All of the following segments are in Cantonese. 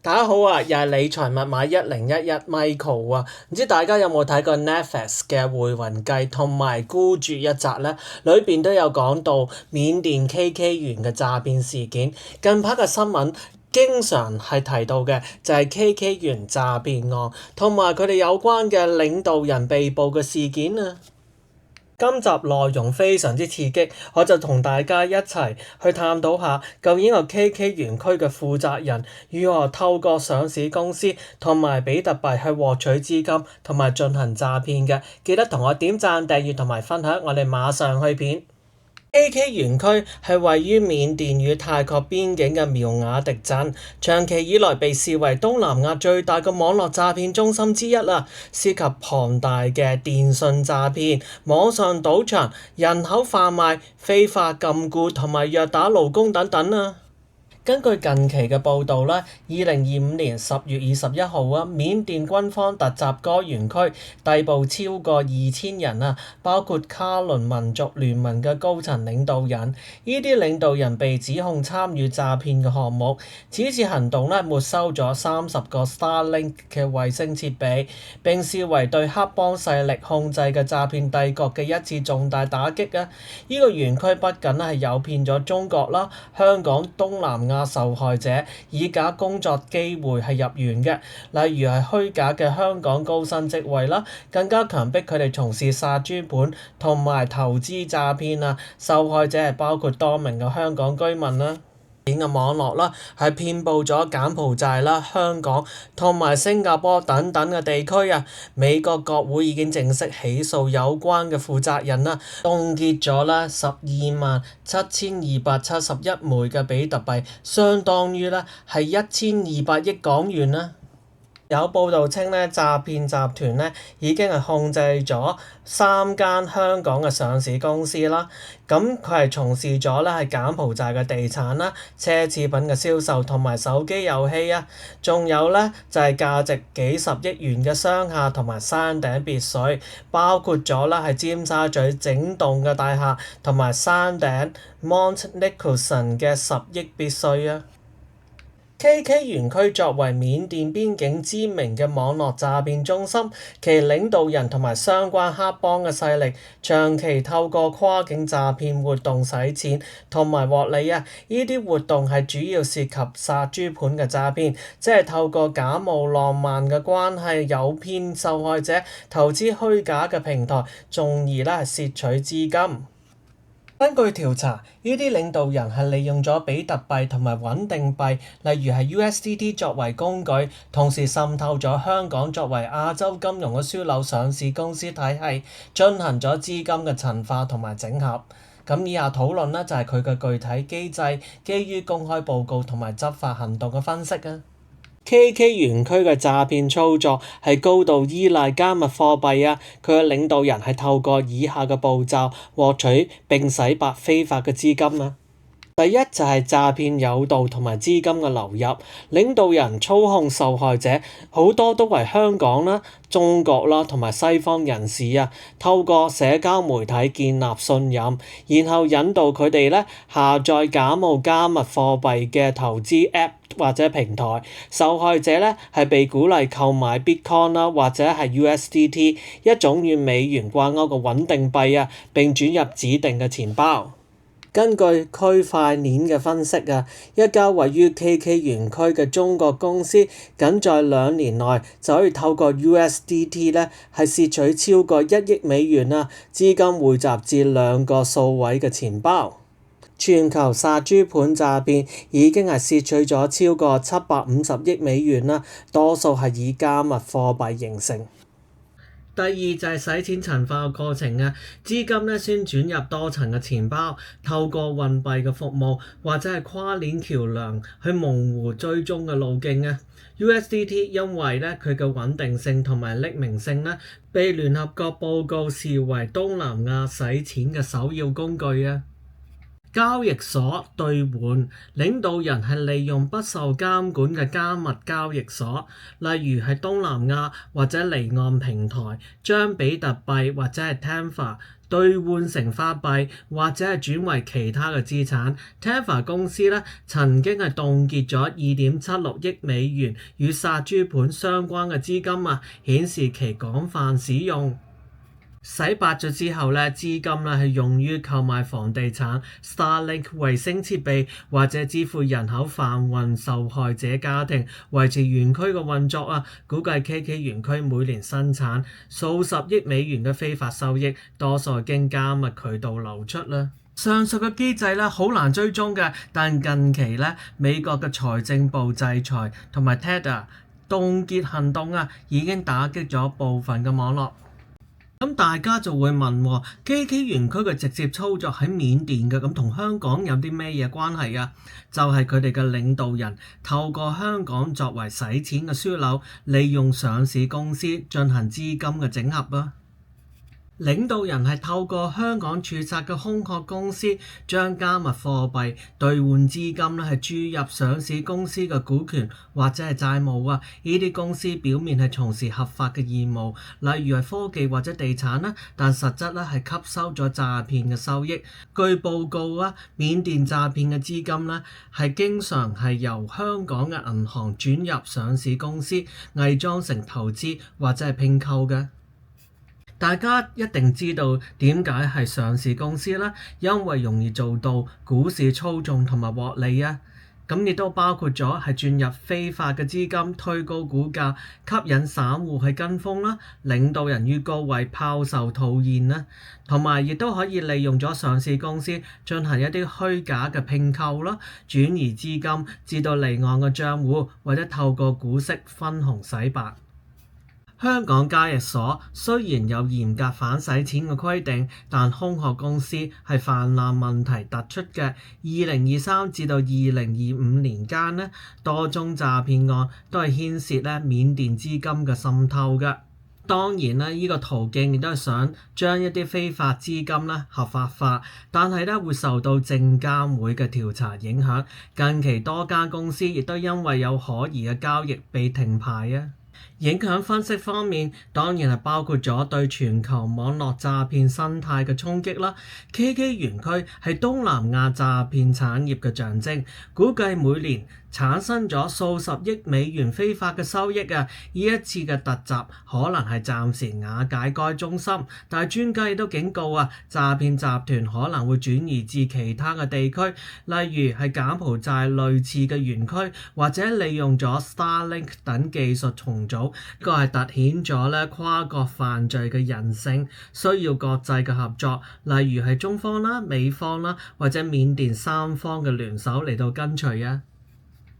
大家好啊，又係理財密碼1011 Michael 啊，唔知大家有冇睇過 Netflix 嘅《回魂計》同埋《孤注》一集呢？裏邊都有講到緬甸 KK 園嘅詐騙事件。近排嘅新聞經常係提到嘅就係 KK 園詐騙案，同埋佢哋有關嘅領導人被捕嘅事件啊。今集內容非常之刺激，我就同大家一齊去探討下，究竟個 KK 園區嘅負責人如何透過上市公司同埋比特幣去獲取資金同埋進行詐騙嘅。記得同我點讚、訂閱同埋分享，我哋馬上去片。KK 園區係位於緬甸與泰國邊境嘅苗瓦迪鎮，長期以來被視為東南亞最大嘅網絡詐騙中心之一啦，涉及龐大嘅電信詐騙、網上賭場、人口販賣、非法禁錮同埋虐打勞工等等啊。根據近期嘅報導啦，2025年10月21號啊，緬甸軍方突襲該園區，逮捕超過2000人啊，包括卡倫民族聯盟嘅高層領導人。呢啲領導人被指控參與詐騙嘅項目。此次行動咧，沒收咗30個 Starlink 嘅衛星設備，並視為對黑幫勢力控制嘅詐騙帝國嘅一次重大打擊啊！呢個園區不僅係誘騙咗中國啦、香港、東南亞受害者以假工作機會係入園嘅，例如係虛假嘅香港高薪職位啦，更加強迫佢哋從事殺豬盤同埋投資詐騙啊！受害者係包括多名嘅香港居民啦。嘅網絡啦，係遍佈咗柬埔寨啦、香港同埋新加坡等等嘅地區啊。美國國會已經正式起訴有關嘅負責人啦，凍結咗啦127271枚嘅比特幣，相當於咧係1200億港元啦。有報道稱咧，詐騙集團咧已經係控制咗3間香港嘅上市公司啦。咁佢係從事咗咧係柬埔寨嘅地產啦、奢侈品嘅銷售同埋手機遊戲啊。仲有咧就係價值幾十億元嘅商廈同埋山頂別墅，包括咗啦係尖沙咀整棟嘅大廈同埋山頂 Mont Nicholson 嘅10億別墅啊。KK 園區作為緬甸邊境知名嘅網絡詐騙中心，其領導人同埋相關黑幫嘅勢力長期透過跨境詐騙活動洗錢同埋獲利啊！呢啲活動係主要涉及殺豬盤嘅詐騙，即係透過假冒浪漫嘅關係誘騙受害者投資虛假嘅平台，從而咧係竊取資金。根據調查，呢啲領導人係利用咗比特幣同埋穩定幣，例如係 USDT 作為工具，同時滲透咗香港作為亞洲金融嘅樞紐上市公司體系，進行咗資金嘅陳化同埋整合。咁以下討論咧就係佢嘅具體機制，基於公開報告同埋執法行動嘅分析啊。KK 園區嘅詐騙操作係高度依賴加密貨幣啊！佢嘅領導人係透過以下嘅步驟獲取並洗白非法嘅資金啊！第一就係詐騙誘導同埋資金嘅流入，領導人操控受害者好多都係香港啦、中國啦同埋西方人士啊，透過社交媒體建立信任，然後引導佢哋咧下載假冒加密貨幣嘅投資 App 或者平台，受害者咧係被鼓勵購買 Bitcoin 啦或者係 USDT 一種與美元掛鈎嘅穩定幣啊，並轉入指定嘅錢包。根據區塊鏈嘅分析啊，一家位於 KK 園區嘅中國公司，僅在2年內就可以透過 USDT 咧係竊取超過1億美元啊，資金匯集至2個數位嘅錢包。全球殺豬盤詐騙已經係竊取咗超過750億美元啦，多數係以加密貨幣形成。第二就係洗錢陳化嘅過程啊，資金咧先轉入多層嘅錢包，透過運幣嘅服務或者係跨鏈橋梁去模糊追蹤嘅路徑啊。USDT 因為咧佢嘅穩定性同埋匿名性咧，被聯合國報告視為東南亞洗錢嘅首要工具啊。交易所兌換領導人係利用不受監管嘅加密交易所，例如係東南亞或者離岸平台，將比特幣或者係 Tempha 兌換成法幣或者係轉為其他嘅資產。Teva 公司咧曾經係凍結咗2.76億美元與殺豬盤相關嘅資金啊，顯示其廣泛使用。洗白咗之後咧，資金咧係用於購買房地產、Starlink 衛星設備或者支付人口販運受害者家庭，維持園區嘅運作啊。估計 KK 園區每年生產數十億美元嘅非法收益，多數係經加密渠道流出啦。上述嘅機制咧好難追蹤嘅，但近期咧美國嘅財政部制裁同埋 Tether 凍結行動啊，已經打擊咗部分嘅網絡。咁大家就會問，KK 園區嘅直接操作喺緬甸嘅，咁同香港有啲咩嘢關係啊？就係佢哋嘅領導人透過香港作為洗錢嘅樞紐，利用上市公司進行資金嘅整合啊。領導人係透過香港註冊嘅空殼公司，將加密貨幣兌換資金咧係注入上市公司嘅股權或者係債務啊。呢啲公司表面係從事合法嘅業務，例如係科技或者地產啦，但實質咧係吸收咗詐騙嘅收益。據報告啊，緬甸詐騙嘅資金咧係經常係由香港嘅銀行轉入上市公司，偽裝成投資或者係併購嘅。大家一定知道點解係上市公司啦，因為容易做到股市操縱同埋獲利啊。咁亦都包括咗係轉入非法嘅資金，推高股價，吸引散戶去跟風啦，領導人於高位拋售套現啦，同埋亦都可以利用咗上市公司進行一啲虛假嘅併購啦，轉移資金至到離岸嘅帳戶，或者透過股息分紅洗白。香港交易所雖然有嚴格反洗錢嘅規定，但空殼公司係泛濫問題突出嘅。2023至到2025年間咧，多宗詐騙案都係牽涉咧緬甸資金嘅滲透嘅。當然咧，呢個途徑亦都係想將一啲非法資金咧合法化，但係咧會受到證監會嘅調查影響。近期多間公司亦都因為有可疑嘅交易被停牌啊。影響分析方面，當然係包括咗對全球網絡詐騙生態嘅衝擊啦。KK 園區係東南亞詐騙產業嘅象徵，估計每年產生咗數十億美元非法嘅收益啊！呢一次嘅突襲可能係暫時瓦解該中心，但係專家亦都警告啊，詐騙集團可能會轉移至其他嘅地區，例如係柬埔寨類似嘅園區，或者利用咗 Starlink 等技術重組。呢個係突顯咗咧跨國犯罪嘅人性，需要國際嘅合作，例如係中方啦、美方啦，或者緬甸三方嘅聯手嚟到跟隨啊。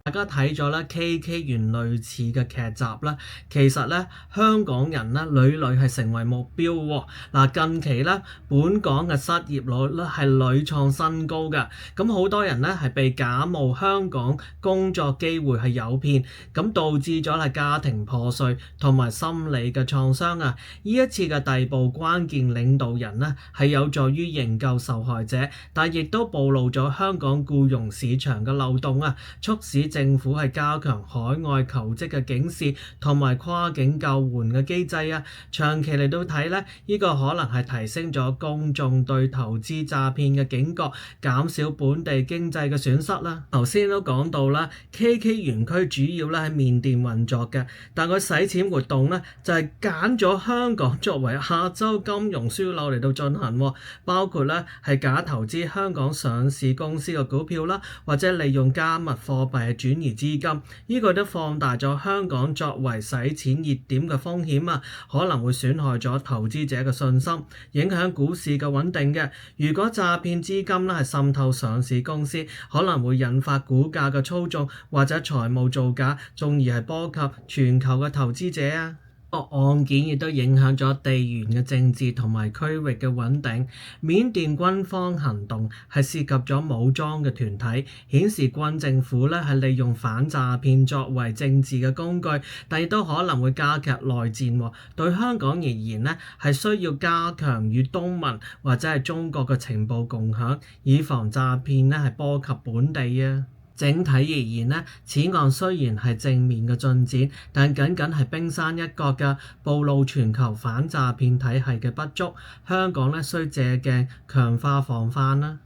大家睇咗咧 KK 園類似嘅劇集啦，其實咧香港人咧屢屢係成為目標喎。嗱，近期咧本港嘅失業率咧係屢創新高嘅，咁好多人咧係被假冒香港工作機會係誘騙，咁導致咗係家庭破碎同埋心理嘅創傷啊！呢一次嘅逮捕關鍵領導人咧係有助於營救受害者，但亦都暴露咗香港僱傭市場嘅漏洞啊，促使政府係加強海外求職嘅警示同埋跨境救援嘅機制啊！長期嚟到睇咧，呢個可能係提升咗公眾對投資詐騙嘅警覺，減少本地經濟嘅損失啦。頭先都講到啦，KK 園區主要咧喺緬甸運作嘅，但佢洗錢活動咧就係揀咗香港作為亞洲金融樞紐嚟到進行，包括咧係假投資香港上市公司嘅股票啦，或者利用加密貨幣轉移資金，呢個都放大咗香港作為洗錢熱點嘅風險啊，可能會損害咗投資者嘅信心，影響股市嘅穩定嘅。如果詐騙資金咧係滲透上市公司，可能會引發股價嘅操縱或者財務造假，從而係波及全球嘅投資者啊。個案件亦都影響咗地緣嘅政治同埋區域嘅穩定。緬甸軍方行動係涉及咗武裝嘅團體，顯示軍政府咧係利用反詐騙作為政治嘅工具，但亦都可能會加劇內戰。對香港而言咧，係需要加強與東盟或者係中國嘅情報共享，以防詐騙咧係波及本地啊。整體而言呢，此案雖然係正面嘅進展，但僅僅係冰山一角嘅，暴露全球反詐騙體系嘅不足。香港呢，需借鏡強化防範啦。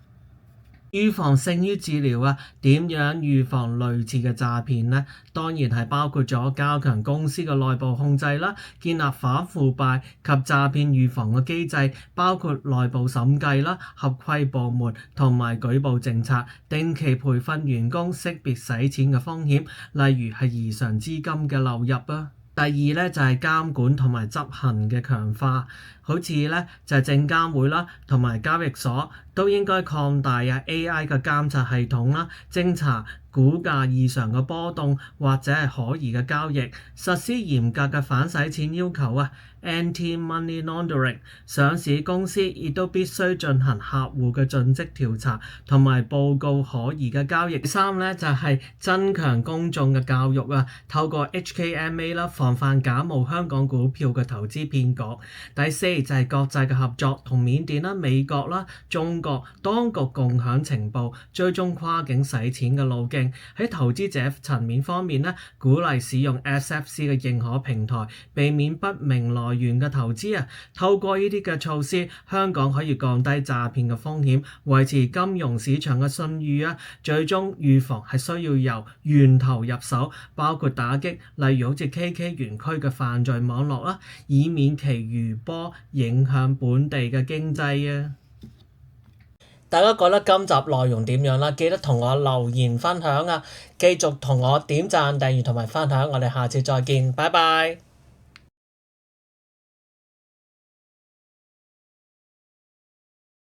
預防勝於治療啊！點樣預防類似嘅詐騙呢？當然係包括咗加強公司嘅內部控制啦，建立反腐敗及詐騙預防嘅機制，包括內部審計啦、合規部門同埋舉報政策，定期培訓員工識別洗錢嘅風險，例如係異常資金嘅流入啊。第二咧就係監管同埋執行嘅強化，好似咧就係證監會啦同埋交易所都應該擴大AI 嘅監察系統啦，偵查股價異常嘅波動或者係可疑嘅交易，實施嚴格嘅反洗錢要求啊 （Anti-Money Laundering）。上市公司亦都必須進行客戶嘅盡職調查同埋報告可疑嘅交易。第三咧就係增強公眾嘅教育啊，透過 HKMA 啦，防範假冒香港股票嘅投資騙局。第四就係國際嘅合作，同緬甸啦、美國啦、中國當局共享情報，追蹤跨境洗錢嘅路徑。喺投資者層面方面咧，鼓勵使用 SFC 嘅認可平台，避免不明來源嘅投資啊。透過呢啲嘅措施，香港可以降低詐騙嘅風險，維持金融市場嘅信譽啊。最終預防係需要由源頭入手，包括打擊例如好似 KK 園區嘅犯罪網絡啦，以免其餘波影響本地嘅經濟啊。大家覺得今集內容點樣啦？記得同我留言分享啊！繼續同我點讚、訂閱同埋分享，我哋下次再見，拜拜。